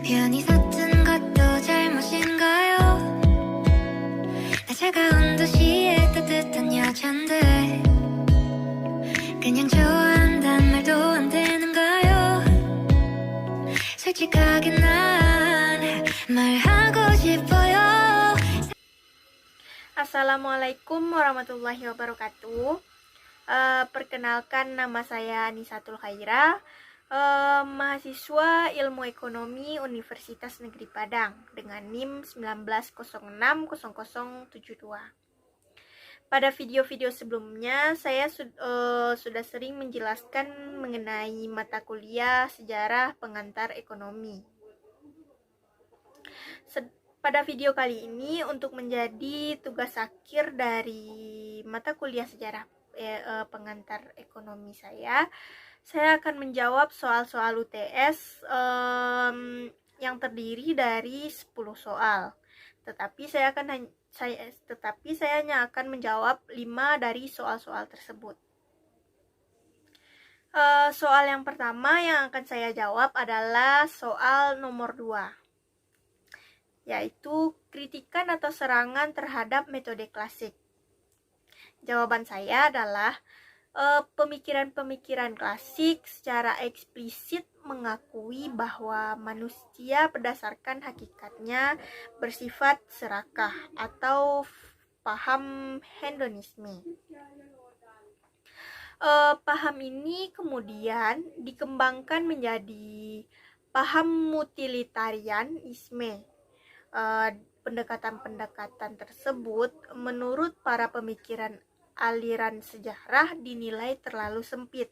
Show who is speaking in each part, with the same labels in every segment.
Speaker 1: 우연히 샀던 것도 잘못인가요? 나 차가운 도시의 따뜻한 여잔데 그냥 좋아한단 말도 안 되는가요? 솔직하게 난 말하고 싶어요.
Speaker 2: Assalamualaikum warahmatullahi wabarakatuh. Perkenalkan, nama saya Nisatul Khaira, mahasiswa Ilmu Ekonomi Universitas Negeri Padang dengan NIM 19060072. Pada video-video sebelumnya, saya sudah sering menjelaskan mengenai mata kuliah sejarah pengantar ekonomi. Pada video kali ini, untuk menjadi tugas akhir dari mata kuliah sejarah pengantar ekonomi saya akan menjawab soal-soal UTS yang terdiri dari 10 soal. Tetapi saya hanya akan menjawab 5 dari soal-soal tersebut. Soal yang pertama yang akan saya jawab adalah soal nomor 2, yaitu kritikan atau serangan terhadap metode klasik. Jawaban saya adalah pemikiran-pemikiran klasik secara eksplisit mengakui bahwa manusia berdasarkan hakikatnya bersifat serakah atau paham hedonisme. Paham ini kemudian dikembangkan menjadi paham utilitarianisme. Pendekatan-pendekatan tersebut menurut para pemikiran aliran sejarah dinilai terlalu sempit.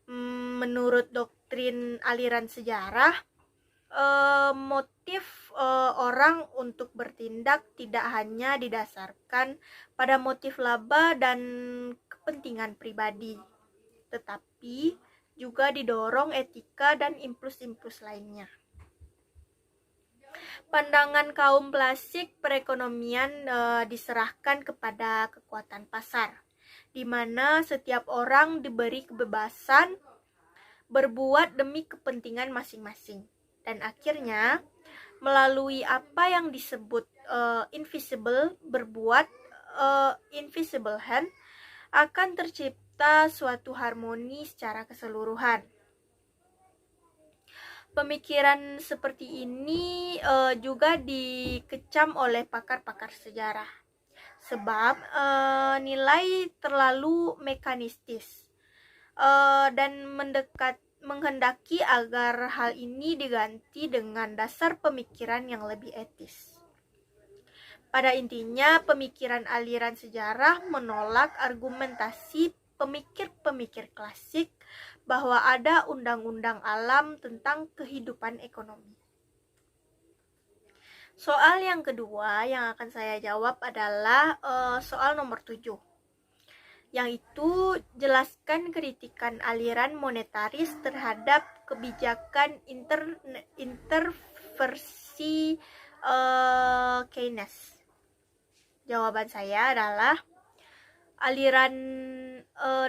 Speaker 2: Menurut doktrin aliran sejarah, motif orang untuk bertindak tidak hanya didasarkan pada motif laba dan kepentingan pribadi, tetapi juga didorong etika dan impuls-impuls lainnya. Pandangan kaum klasik perekonomian diserahkan kepada kekuatan pasar, di mana setiap orang diberi kebebasan berbuat demi kepentingan masing-masing, dan akhirnya melalui apa yang disebut invisible berbuat invisible hand akan tercipta suatu harmoni secara keseluruhan. Pemikiran seperti ini juga dikecam oleh pakar-pakar sejarah, sebab nilai terlalu mekanistis dan menghendaki agar hal ini diganti dengan dasar pemikiran yang lebih etis. Pada intinya, pemikiran aliran sejarah menolak argumentasi pemikir-pemikir klasik bahwa ada undang-undang alam tentang kehidupan ekonomi. Soal yang kedua yang akan saya jawab adalah soal nomor 7, yang itu jelaskan kritikan aliran monetaris terhadap kebijakan intervensi Keynes. Jawaban saya adalah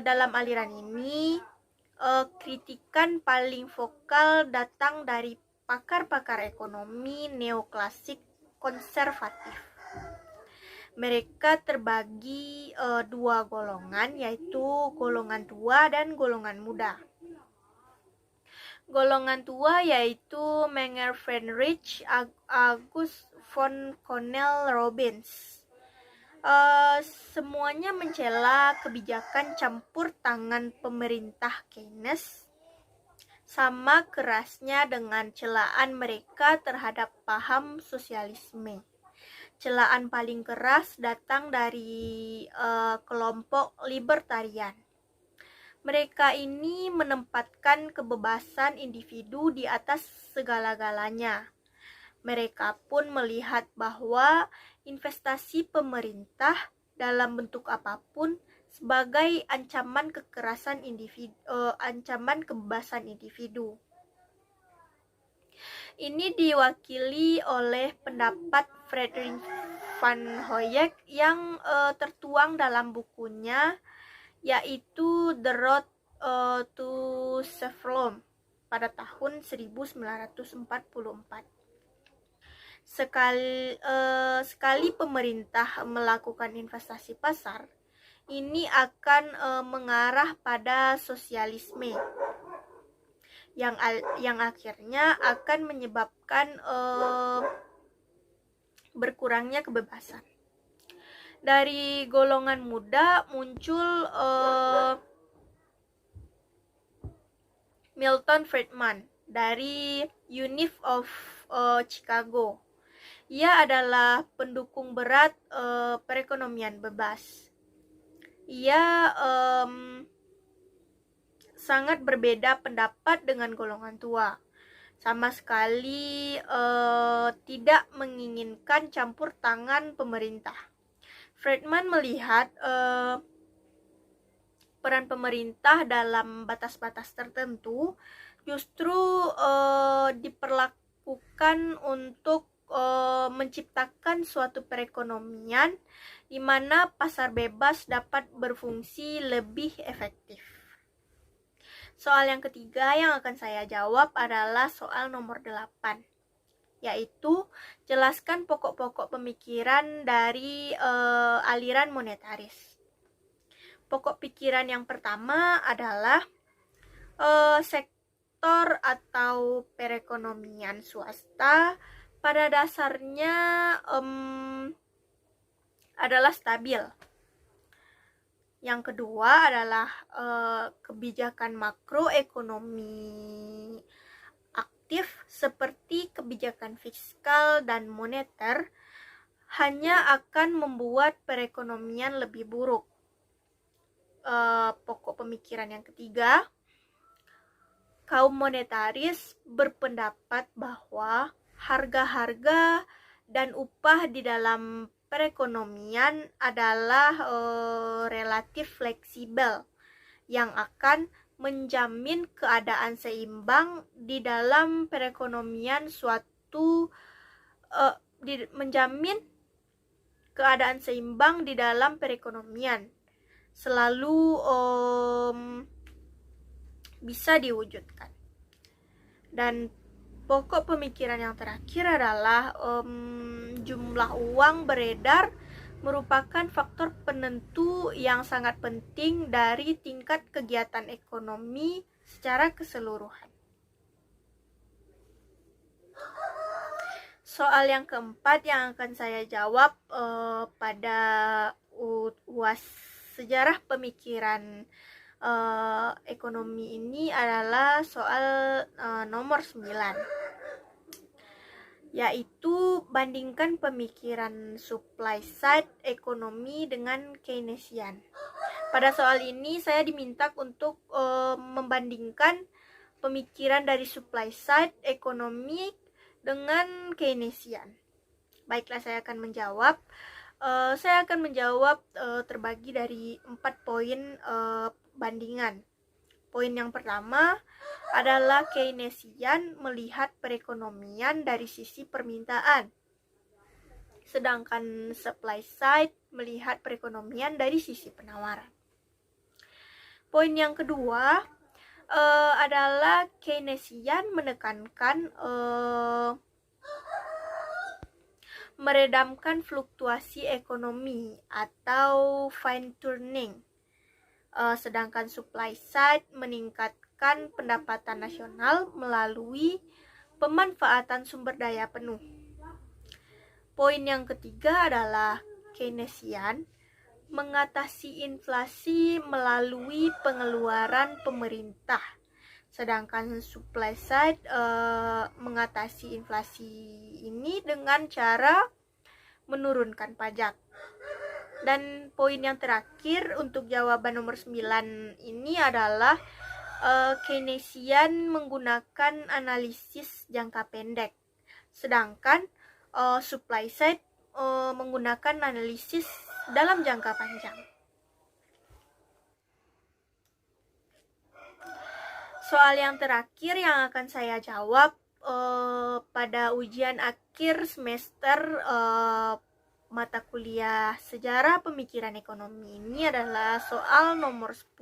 Speaker 2: dalam aliran ini kritikan paling vokal datang dari pakar-pakar ekonomi neoklasik konservatif. Mereka terbagi dua golongan, yaitu golongan tua dan golongan muda. Golongan tua yaitu Menger Friedrich, August von Connell Robbins. Semuanya mencela kebijakan campur tangan pemerintah Keynes, sama kerasnya dengan celaan mereka terhadap paham sosialisme. Celaan paling keras datang dari kelompok libertarian. Mereka ini menempatkan kebebasan individu di atas segala-galanya. Mereka pun melihat bahwa investasi pemerintah dalam bentuk apapun sebagai ancaman ancaman kebebasan individu. Ini diwakili oleh pendapat Friedrich van Hayek yang tertuang dalam bukunya, yaitu The Road to Freedom. pada tahun 1944. Sekali pemerintah melakukan investasi pasar, ini akan mengarah pada sosialisme yang akhirnya akan menyebabkan berkurangnya kebebasan. Dari golongan muda muncul Milton Friedman dari University of Chicago. Ia adalah pendukung berat perekonomian bebas. Ia sangat berbeda pendapat dengan golongan tua. Sama sekali tidak menginginkan campur tangan pemerintah. Friedman melihat peran pemerintah dalam batas-batas tertentu justru diperlakukan untuk menciptakan suatu perekonomian di mana pasar bebas dapat berfungsi lebih efektif. Soal yang ketiga yang akan saya jawab adalah soal nomor 8, yaitu jelaskan pokok-pokok pemikiran dari aliran monetaris. Pokok pikiran yang pertama adalah sektor atau perekonomian swasta pada dasarnya adalah stabil. Yang kedua adalah kebijakan makroekonomi aktif seperti kebijakan fiskal dan moneter hanya akan membuat perekonomian lebih buruk. Pokok pemikiran yang ketiga, kaum monetaris berpendapat bahwa harga-harga dan upah di dalam perekonomian adalah relatif fleksibel yang akan menjamin keadaan seimbang di dalam perekonomian menjamin keadaan seimbang di dalam perekonomian selalu bisa diwujudkan. Dan pokok pemikiran yang terakhir adalah jumlah uang beredar merupakan faktor penentu yang sangat penting dari tingkat kegiatan ekonomi secara keseluruhan. Soal yang keempat yang akan saya jawab pada UAS sejarah pemikiran ekonomi ini adalah soal nomor 9, yaitu bandingkan pemikiran supply side ekonomi dengan Keynesian. Pada soal ini saya diminta untuk membandingkan pemikiran dari supply side ekonomi dengan Keynesian. Baiklah, saya akan menjawab. Terbagi dari 4 poin bandingan. Poin yang pertama adalah Keynesian melihat perekonomian dari sisi permintaan, sedangkan supply side melihat perekonomian dari sisi penawaran. Poin yang kedua adalah Keynesian menekankan meredamkan fluktuasi ekonomi atau fine tuning, sedangkan supply side meningkatkan pendapatan nasional melalui pemanfaatan sumber daya penuh. Poin yang ketiga adalah Keynesian mengatasi inflasi melalui pengeluaran pemerintah, sedangkan supply side mengatasi inflasi ini dengan cara menurunkan pajak. Dan poin yang terakhir untuk jawaban nomor 9 ini adalah Keynesian menggunakan analisis jangka pendek, sedangkan supply side menggunakan analisis dalam jangka panjang. Soal yang terakhir yang akan saya jawab pada ujian akhir semester mata kuliah sejarah pemikiran ekonomi ini adalah soal nomor 10.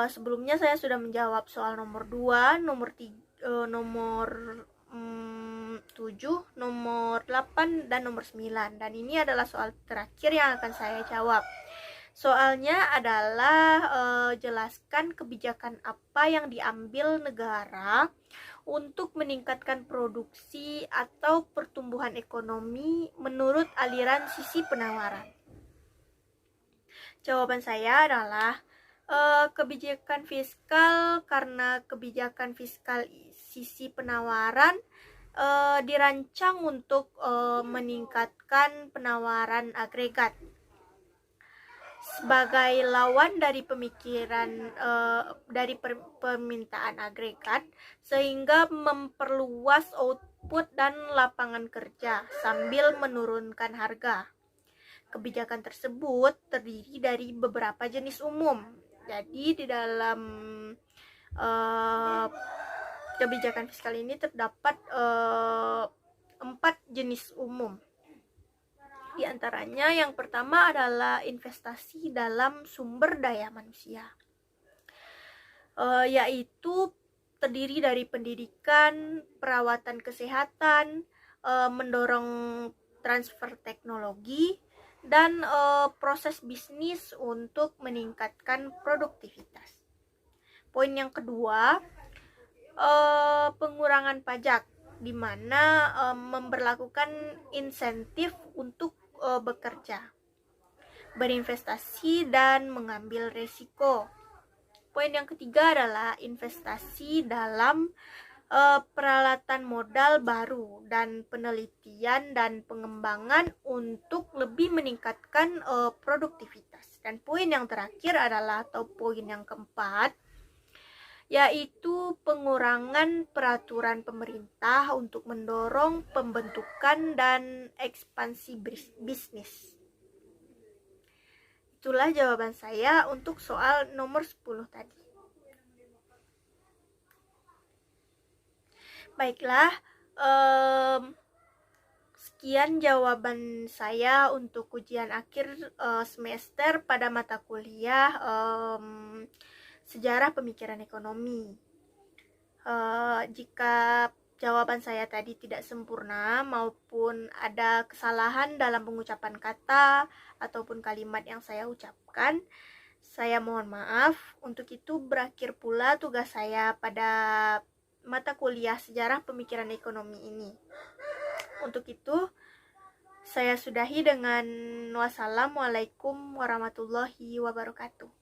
Speaker 2: Sebelumnya saya sudah menjawab soal nomor 2, nomor 7, nomor 8, dan nomor 9. Dan ini adalah soal terakhir yang akan saya jawab. Soalnya adalah jelaskan kebijakan apa yang diambil negara untuk meningkatkan produksi atau pertumbuhan ekonomi menurut aliran sisi penawaran. Jawaban saya adalah kebijakan fiskal, karena kebijakan fiskal sisi penawaran dirancang untuk meningkatkan penawaran agregat sebagai lawan dari pemikiran dari permintaan agregat, sehingga memperluas output dan lapangan kerja sambil menurunkan harga. Kebijakan tersebut terdiri dari beberapa jenis umum. Jadi di dalam kebijakan fiskal ini terdapat 4 jenis umum. Di antaranya yang pertama adalah investasi dalam sumber daya manusia, yaitu terdiri dari pendidikan, perawatan kesehatan, mendorong transfer teknologi, dan proses bisnis untuk meningkatkan produktivitas. Poin yang kedua, pengurangan pajak, di mana memberlakukan insentif untuk bekerja, berinvestasi, dan mengambil resiko. Poin yang ketiga adalah investasi dalam peralatan modal baru dan penelitian dan pengembangan untuk lebih meningkatkan produktivitas. Dan poin yang terakhir adalah, atau poin yang keempat, yaitu pengurangan peraturan pemerintah untuk mendorong pembentukan dan ekspansi bisnis. Itulah jawaban saya untuk soal nomor 10 tadi. Baiklah, sekian jawaban saya untuk ujian akhir semester pada mata kuliah Sejarah Pemikiran Ekonomi. Jika jawaban saya tadi tidak sempurna maupun ada kesalahan dalam pengucapan kata ataupun kalimat yang saya ucapkan, saya mohon maaf. Untuk itu berakhir pula tugas saya pada mata kuliah Sejarah Pemikiran Ekonomi ini. Untuk itu saya sudahi dengan wassalamualaikum warahmatullahi wabarakatuh.